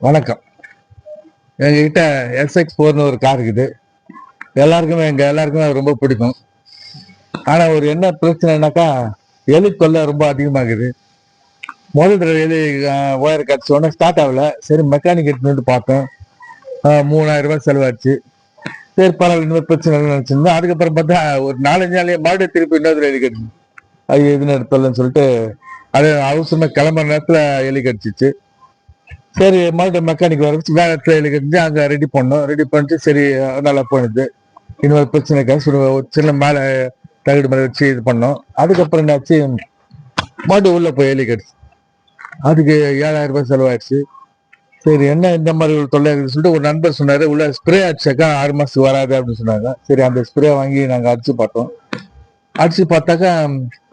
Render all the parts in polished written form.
வணக்கம். எங்ககிட்ட SX4ன்னு ஒரு கார் இருக்குது. எல்லாருக்குமே அது ரொம்ப பிடிக்கும். ஆனா ஒரு என்ன பிரச்சனைனாக்கா, எலி தொல்லை ரொம்ப அதிகமாகுது. முதல் தடவை எலி ஒயர் கடிச்ச உடனே ஸ்டார்ட் ஆகல. சரி மெக்கானிக் எடுத்துட்டு வந்து பார்த்தோம். 3000 செலவாச்சு. சரி பரவாயில்ல, இன்னொரு பிரச்சனை இல்லைன்னு நினைச்சிருந்தோம். அதுக்கப்புறம் பார்த்தா ஒரு 4-5 நாளையே மறுபடியும் திருப்பி இன்னொரு எலி கடிச்சு. அது எதுன்னு எடுத்தலன்னு சொல்லிட்டு அது அவசரமா கிளம்புற நேரத்துல எலி கடிச்சிச்சு. சரி மறுபடியும் மெக்கானிக் வர வச்சு வேற இடத்துல எலி கடிச்சு அங்க ரெடி பண்ணோம். ரெடி பண்ணிட்டு சரி நல்லா போயிடுது. இன்னொரு பிரச்சனைக்காக ஒரு சின்ன மேல தகடு மேல வச்சு இது பண்ணோம். அதுக்கப்புறம் என்னாச்சு, மறுபடியும் உள்ள போய் எலி கடிச்சு. அதுக்கு 7000 செலவாயிடுச்சு. சரி என்ன இந்த மாதிரி ஒரு தொல்லை இருக்குன்னு சொல்லிட்டு ஒரு நண்பர் சொன்னாரு, உள்ள ஸ்ப்ரே அடிச்சாக்கா 6 மாசத்துக்கு வராது அப்படின்னு சொன்னாங்க. சரி அந்த ஸ்ப்ரே வாங்கி நாங்க அடிச்சு பார்த்தோம். அடிச்சு பார்த்தாக்கா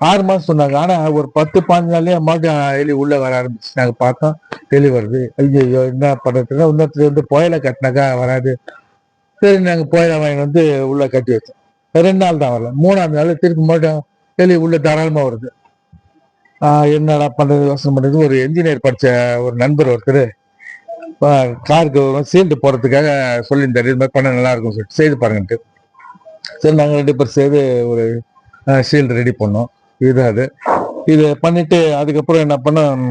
6 மாசம் சொன்னாங்க. ஆனா ஒரு 10-15 நாள்லயே மறுபடியும் எலி உள்ள வர ஆரம்பிச்சு. நாங்க பார்த்தோம் எலி வருது. ஐயோ என்ன பண்றதுன்னா இன்னொருத்தர் வந்து புயலை கட்டினாக்கா வராது. சரி நாங்க புயலை வாங்கி வந்து உள்ள கட்டி வச்சோம். 2 நாள் தான் வரல. 3ஆவது நாள் திருப்பி மறுபடியும் எலி உள்ள தாராளமா வருது. என்னடா பண்றது யோசனை பண்றது, ஒரு என்ஜினியர் படிச்ச ஒரு நண்பர் ஒருத்தர் காருக்கு சீல்டு போறதுக்காக சொல்லியிருந்தாரு, இது மாதிரி பண்ண நல்லா இருக்கும் சொல்லிட்டு செய்து பாருங்கன்ட்டு. சரி நாங்க 2 பேர் செய்து ஒரு ஷீல்டு ரெடி பண்ணோம். இதுதான் அது. இதை பண்ணிட்டு அதுக்கப்புறம் என்ன பண்ணோம்,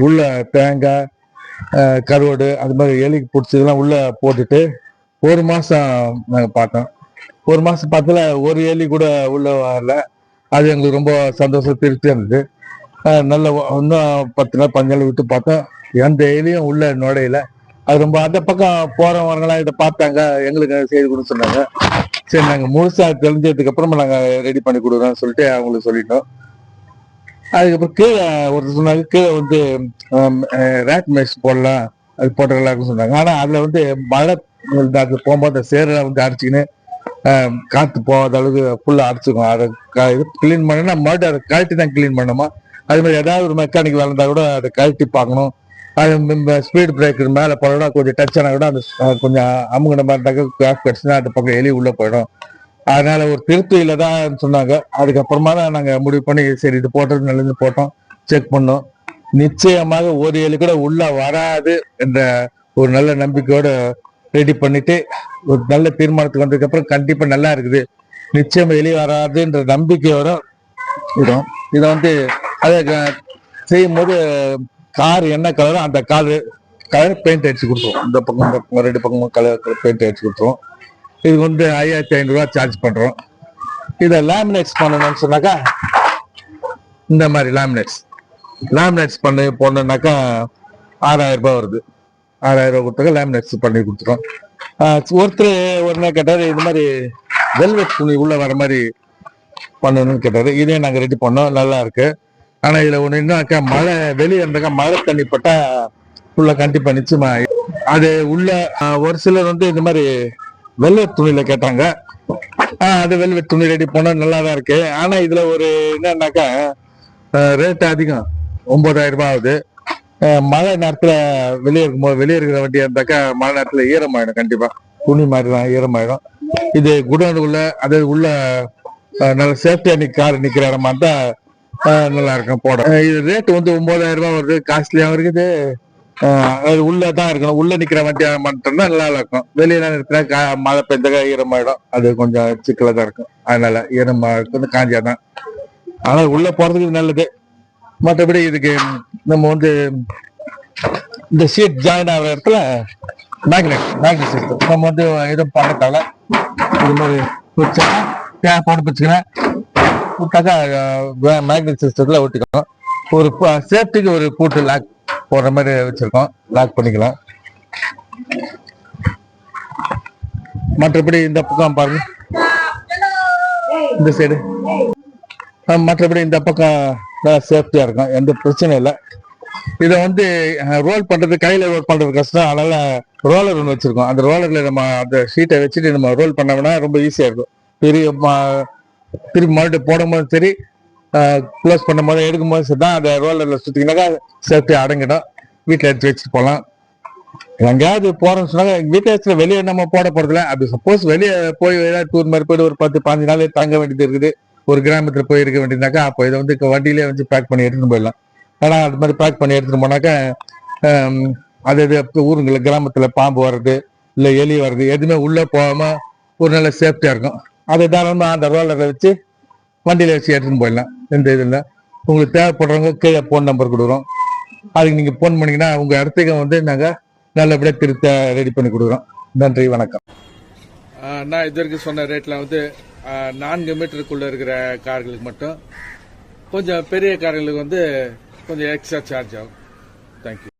உள்ள தேங்காய் கருவாடு அது மாதிரி எலிக்கு பிடிச்சதெல்லாம் உள்ள போட்டுட்டு 1 மாசம் நாங்க பார்த்தோம். 1 மாசம் பார்த்ததுல ஒரு எலி கூட உள்ள வரல. அது எங்களுக்கு ரொம்ப சந்தோஷம், திருப்தியா இருந்தது. நல்ல இன்னும் 10 நாள் 15 நாள் விட்டு பார்த்தோம், எந்த எலியும் உள்ள நுழையில. அது ரொம்ப அந்த பக்கம் போறவங்கலாம் இதை பார்த்தாங்க, எங்களுக்கு செய்து கொடுன்னு சொன்னாங்க. சரி நாங்க முழுசா தெரிஞ்சதுக்கு அப்புறமா நாங்க ரெடி பண்ணி கொடுக்குறோம்னு சொல்லிட்டு அவங்களுக்கு சொல்லிட்டோம். அதுக்கப்புறம் கீழே ஒருத்தர் சொன்னாங்க, கீழே வந்து ரேட் மெஷ் போடலாம், அது போட்ட நல்லா இருக்குன்னு சொன்னாங்க. ஆனா அதுல வந்து மழை அது போகும்போது அந்த சேரெல்லாம் வந்து அடிச்சுக்கின்னு காத்து போகாத அளவுக்கு ஃபுல்லா அடிச்சுக்கும். அதை இது கிளீன் பண்ணணும்னா மறுபடியும் அதை கழட்டி தான் கிளீன் பண்ணணுமா. அது மாதிரி ஏதாவது ஒரு மெக்கானிக் வேலை இருந்தா கூட அதை கழட்டி பார்க்கணும். அது ஸ்பீட் பிரேக்கர் மேலே போனோம்னா கொஞ்சம் டச் ஆனா கூட அந்த கொஞ்சம் அமுங்கின மாதிரி இருந்தாக்க கிராஃப் கடிச்சுன்னா அந்த பக்கம் எலி உள்ள போயிடும். அதனால ஒரு திருப்தியில தான் சொன்னாங்க. அதுக்கப்புறமா தான் நாங்க முடிவு பண்ணி சரி இது போட்டது நல்லது போட்டோம். செக் பண்ணோம். நிச்சயமாக ஒரு எலி கூட உள்ள வராது என்ற ஒரு நல்ல நம்பிக்கையோட ரெடி பண்ணிட்டு ஒரு நல்ல தீர்மானத்துக்கு வந்ததுக்கு அப்புறம் கண்டிப்பா நல்லா இருக்குது, நிச்சயம் எலி வராதுன்ற நம்பிக்கையோட இடும். இதை வந்து அதை செய்யும் போது கார் என்ன கலரோ அந்த கலர் பெயிண்ட் அடிச்சு கொடுத்துருவோம். இந்த பக்கம் இந்த பக்கம் 2 பக்கமும் கலர் பெயிண்ட் அடிச்சு கொடுத்துருவோம். இது வந்து 5500 சார்ஜ் பண்றோம். இதை லேமினேட்ஸ் பண்ணணும்னு சொன்னாக்கா இந்த மாதிரி லேமினேட்ஸ் பண்ணி போனோம்னாக்கா 6000 வருது. 6000 கொடுத்தாக்க லேமினேட்ஸ் பண்ணி கொடுத்துரும். ஒருத்தர் என்ன கேட்டாரு, இது மாதிரி வெல்வெட் துணி உள்ள வர மாதிரி பண்ணணும்னு கேட்டாரு. இதே நாங்க ரெடி பண்ணோம், நல்லா இருக்கு. ஆனா இதுல ஒண்ணு என்னக்கா, மழை வெளியே இருந்தாக்கா மழை தண்ணி பட்டா உள்ள கண்டிப்பா நிச்சயமா அது உள்ள. ஒரு சிலர் வந்து இந்த மாதிரி வெல்வெட் துணியில கேட்டாங்க. அது வெல்வெட் துணி ரெடி பண்ணா நல்லா தான் இருக்கு. ஆனா இதுல ஒரு என்னன்னாக்கா ரேட் அதிகம், 9000 ஆகுது. மழை நேரத்துல வெளியே இருக்கிற வண்டியா இருந்தாக்கா மழை நேரத்துல ஈரமாயிடும், கண்டிப்பா துணி மாதிரி தான் ஈரமாயிடும். இது குடோனுக்குள்ள அதாவது உள்ள நல்ல சேஃப்டியா கார் நிக்கிற இடமா இருந்தா நல்லா இருக்கும் போட. இது ரேட் வந்து 9000 வருது, காஸ்ட்லியாவும் இருக்குது. அது உள்ளதான் இருக்கணும், உள்ள நிக்கிற வண்டியா மட்டும் தான் நல்லா இருக்கும். வெளியில நிறுத்தினா மழை பெய்ஞ்சா ஈரமாயிடும், அது கொஞ்சம் சிக்கலா தான் இருக்கும். அதனால ஈரமா இருக்கு காஞ்சாதான். ஆனா உள்ள போறதுக்கு நல்லது. மற்றபடி இதுக்கு நம்ம வந்து இந்த சீட் ஜாயின் ஆகிற இடத்துல மேக்னெட் சிஸ்டம் நம்ம வந்து எதுவும் பண்ணத்தால இது மாதிரி போட்டு வச்சுக்கிறேன். விட்டாக்கா மேக்னெட் சிஸ்டத்துல ஒட்டிக்கணும். ஒரு சேஃப்டிக்கு ஒரு பூட்டு லாக் போடுற மாதிரி வச்சிருக்கோம், லாக் பண்ணிக்கலாம். மற்றபடி இந்த பக்கம் பாருங்க, இந்த சைடு மற்றபடி இந்த பக்கம் சேஃப்டியா இருக்கும், எந்த பிரச்சனையும் இல்லை. இதை வந்து ரோல் பண்றது, கையில ரோல் பண்றது கஷ்டம். அதனால ரோலர் ஒன்று வச்சிருக்கோம். அந்த ரோலர்ல நம்ம அந்த ஷீட்டை வச்சுட்டு நம்ம ரோல் பண்ணோம்னா ரொம்ப ஈஸியா இருக்கும். திருப்பி மறுபடியும் போடும்போது சரி, க்ளோஸ் பண்ணும் போது எடுக்கும் போது சரி தான் அந்த ரோலர்ல சுத்தினாக்கா சேஃப்டி அடங்கிடும். வீட்டில் எடுத்து வச்சுட்டு போகலாம். எங்கேயாவது போறோம்னு சொன்னாங்க, வீட்டுல வெளியே நம்ம போட போறதில்ல. அது சப்போஸ் வெளியே போய் ஏதாவது டூர் மாதிரி போயிட்டு ஒரு 10-15 நாள் தங்க வேண்டியது இருக்குது, ஒரு கிராமத்துல போய் இருக்க வேண்டியதுனாக்கா அப்போ இதை வந்து வண்டியிலே வந்து பேக் பண்ணி எடுத்துட்டு போயிடலாம். ஆனா அது மாதிரி பேக் பண்ணி எடுத்துட்டு போனாக்கா அது ஊருங்களில் கிராமத்தில் பாம்பு வர்றது இல்லை எலி வர்றது எதுவுமே உள்ளே போகாமல் ஒரு நல்ல சேஃப்டியாக இருக்கும். அதை தாராளமாக அந்த ரோலரை வச்சு வண்டியில் வச்சு எடுத்துன்னு போயிடலாம். எந்த இது இல்லை. உங்களுக்கு தேவைப்படுறவங்க கீழே ஃபோன் நம்பர் கொடுக்குறோம். அதுக்கு நீங்கள் ஃபோன் பண்ணிங்கன்னா உங்கள் இடத்துக்கு வந்து நாங்கள் நல்லபடியாக திருத்த ரெடி பண்ணி கொடுக்குறோம். நன்றி, வணக்கம். நான் இது வரைக்கும் சொன்ன ரேட்டில் வந்து 4 மீட்டருக்குள்ளே இருக்கிற கார்களுக்கு மட்டும், கொஞ்சம் பெரிய கார்களுக்கு வந்து கொஞ்சம் எக்ஸ்ட்ரா சார்ஜ் ஆகும். தேங்க்யூ.